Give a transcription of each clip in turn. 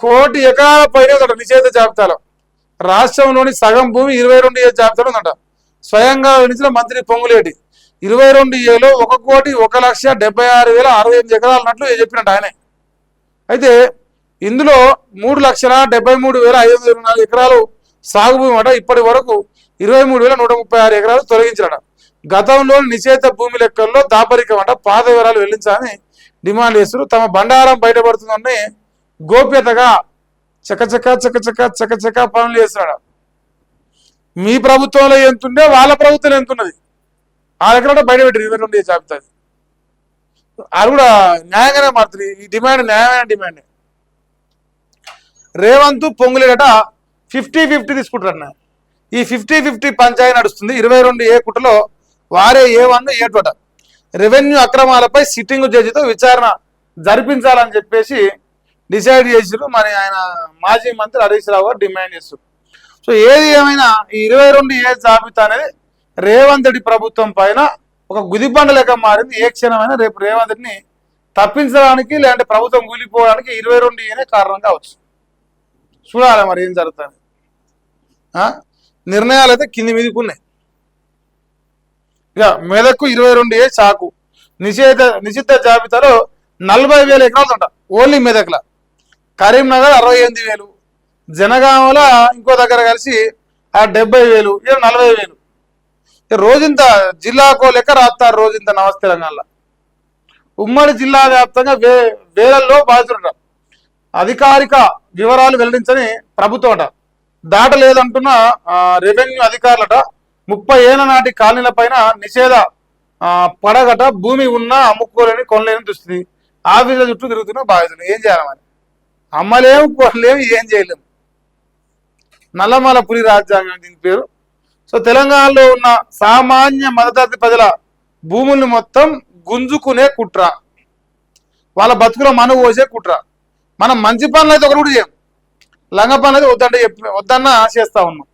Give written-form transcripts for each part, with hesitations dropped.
కోటి ఎకరాల పైన ఉందట నిషేధ జాబితాలో. రాష్ట్రంలోని సగం భూమి 22A జాబితాలో ఉందట. స్వయంగా వివరించిన మంత్రి పొంగులేటి 22Aలో 1,76,065 ఎకరాలు ఉన్నట్లు చెప్పినట్టు ఆయనే. అయితే ఇందులో 3,73,524 ఎకరాలు సాగు భూమి అట. ఇప్పటి వరకు 23,136 ఎకరాలు తొలగించారట. గతంలో నిషేధ భూమి లెక్కల్లో దాపరికం అట. పాత వివరాలు వెల్లించాలని డిమాండ్ చేస్తారు. తమ బండారం బయటపడుతుందని గోప్యతగా చకచక పనులు చేస్తున్నాడు. మీ ప్రభుత్వంలో ఎంతుండే వాళ్ళ ప్రభుత్వం ఎంతున్నది ఆ లెక్కలో బయట పెట్టి 22A జాబితా. అది కూడా న్యాయంగానే మారుతుంది. ఈ డిమాండ్ న్యాయమైన డిమాండ్. రేవంత్ పొంగులేట 50-50 తీసుకుంటారన్న. ఈ 50-50 పంచాయతీ నడుస్తుంది. 22A కుట్రలో వారే A1 A2 అట. రెవెన్యూ అక్రమాలపై సిట్టింగ్ జడ్జితో విచారణ జరిపించాలని చెప్పేసి డిసైడ్ చేసారు. మరి ఆయన మాజీ మంత్రి హరీష్ రావు గారు డిమాండ్ చేస్తారు. సో ఏది ఏమైనా ఈ 22A జాబితా అనేది రేవంత్ రెడ్డి ప్రభుత్వం పైన ఒక గుదిబండ లెక్క మారింది. ఏ క్షణమైనా రేపు రేవంత్ రెడ్డిని తప్పించడానికి లేదంటే ప్రభుత్వం కూలిపోవడానికి 22A కారణం కావచ్చు. చూడాలి మరి ఏం జరుగుతుంది. నిర్ణయాలు అయితే కింది మీదకి ఉన్నాయి. ఇక మెదక్కు 22A చాకు. నిషిద్ధ జాబితాలో 40,000 ఎకరాలు అంట ఓన్లీ మెదక్ల. కరీంనగర్ 68,000, జనగామల ఇంకో దగ్గర కలిసి 70,000, 40,000. రోజంత జిల్లాకో లెక్క రాస్తారు. రోజంత నమస్తే తెలంగాణలో ఉమ్మడి జిల్లా వ్యాప్తంగా వేలల్లో బాధితులట. అధికారిక వివరాలు వెల్లడించని ప్రభుత్వం అట. దాటలేదంటున్న రెవెన్యూ అధికారులట. 30 ఏళ్ల నాటి కాలనీల పైన నిషేధ పడగట. భూమి ఉన్నా అమ్ముకోలేని కొనలేని దుస్థితి. ఆఫీసుల చుట్టూ తిరుగుతున్న బాధితులు. ఏం చేయాలి మరి? అమ్మలేము, కొనలేము, ఏం చేయలేము. నల్లమల పులి రాజ్యాంగం దీని పేరు. సో తెలంగాణలో ఉన్న సామాన్య మధ్యతరగతి ప్రజల భూముల్ని మొత్తం గుంజుకునే కుట్ర, వాళ్ళ బతుకులో మనువు పోసే కుట్ర. మనం మంచి పనులు అయితే ఒకటి కూడా చేయం, లంగ పనులు అయితే వద్దన్నా చేస్తా ఉన్నాం.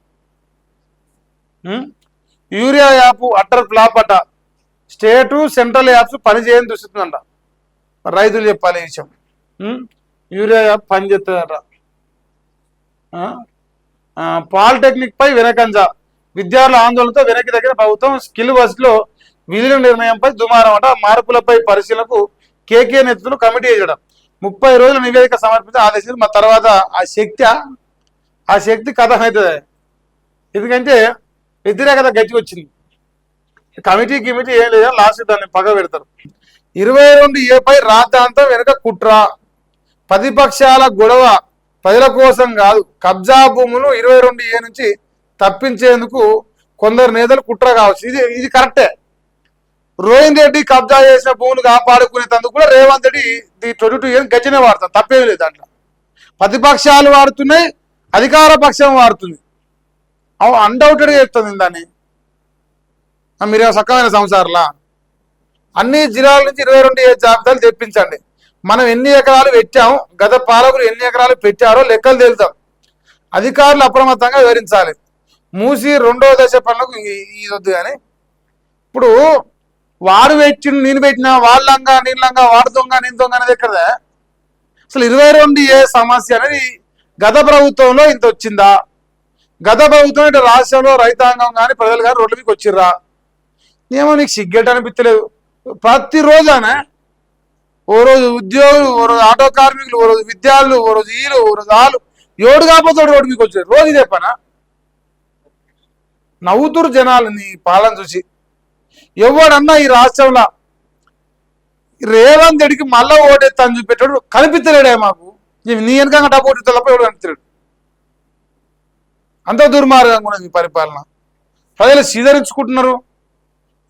యూరియా యాప్ అట్టర్ ఫ్లాప్ అట. స్టేటు సెంట్రల్ యాప్స్ పనిచేయని దుస్తుందంట. రైతులు చెప్పాలి ఈ విషయం. యూరియా యాప్ పనిచేస్తుందట. పాలిటెక్నిక్ పై వెనకంజ. విద్యార్థుల ఆందోళనతో వెనక్కి దగ్గర ప్రభుత్వం. స్కిల్ బస్లో విలీన నిర్ణయంపై దుమారం అట. మార్పులపై పరిశీలనకు కేకే నేతృత్వంలో కమిటీ వేయడం. 30 రోజుల నివేదిక సమర్పించి ఆదేశించి మా తర్వాత ఆ శక్తి కథ అవుతుంది. ఎందుకంటే వ్యతిరేకత గట్టిగా వచ్చింది. కమిటీ ఏం లేదా, లాస్ట్ దాన్ని పగ పెడతారు. 22A పై రాద్ధాంతం వెనుక కుట్ర. ప్రతిపక్షాల గొడవ ప్రజల కోసం కాదు. కబ్జా భూములు 22A నుంచి తప్పించేందుకు కొందరు నేతలు కుట్ర కావచ్చు. ఇది కరెక్టే. రోహిన్ రెడ్డి కబ్జా చేసిన భూములు కాపాడుకునేందుకు కూడా రేవంత్ రెడ్డి 22A గట్టినే వాడతాం, తప్పేమి లేదు దాంట్లో. ప్రతిపక్షాలు వాడుతున్నాయి, అధికార పక్షం వాడుతుంది. అన్డౌటెడ్గా చెప్తుంది దాన్ని. మీరేమో సక్కమైన సంసారంలా. అన్ని జిల్లాల నుంచి 22A జాబితాలు తెప్పించండి. మనం ఎన్ని ఎకరాలు పెట్టాము, గత పాలకులు ఎన్ని ఎకరాలు పెట్టారో లెక్కలు తెలుద్దాం. అధికారులు అప్రమత్తంగా వివరించాలి. మూసి 2వ దశ పనులకు ఇది వద్దు. కానీ ఇప్పుడు వాడు పెట్టి నేను పెట్టినా, వాళ్ళంగా నీళ్ళంగా, వాడు దొంగ నేను దొంగ అనేది ఎక్కడదా? అసలు 22A సమస్య అనేది గత ప్రభుత్వంలో ఇంత వచ్చిందా? గత ప్రభుత్వం ఇటు రాష్ట్రంలో రైతాంగం కానీ ప్రజలు కానీ రోడ్ల మీకు వచ్చిర్రా? ఏమో నీకు సిగ్గెట్ అనిపించలేదు. ప్రతిరోజునే ఓ రోజు ఉద్యోగులు, ఓ రోజు ఆటో కార్మికులు, ఓ రోజు విద్యార్థులు, ఓ రోజు వీళ్ళు, ఓ రోజు వాళ్ళు, ఏడు కాకపోతే రోడ్డు మీకు వచ్చారు. రోజు ఇదే పనా? నవ్వుతురు జనాలు నీ పాలన చూసి. ఎవడన్నా ఈ రాష్ట్రంలో రేవంత్ రెడ్డికి మళ్ళా ఓటేస్తాను చూపెట్టాడు కనిపించలేడే మాకు. నీ వెనకంగా డబ్బు ఓటేస్తా తప్ప ఎవడు కనిపించలేడు. అంత దుర్మార్గంగా ఉన్నది పరిపాలన. ప్రజలు సీదరించుకుంటున్నారు.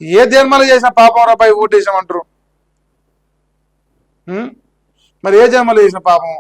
ఏ జన్మలు చేసిన పాపం రాపై ఓటేసామంటారు. మరి ఏ జన్మలు చేసిన పాపం?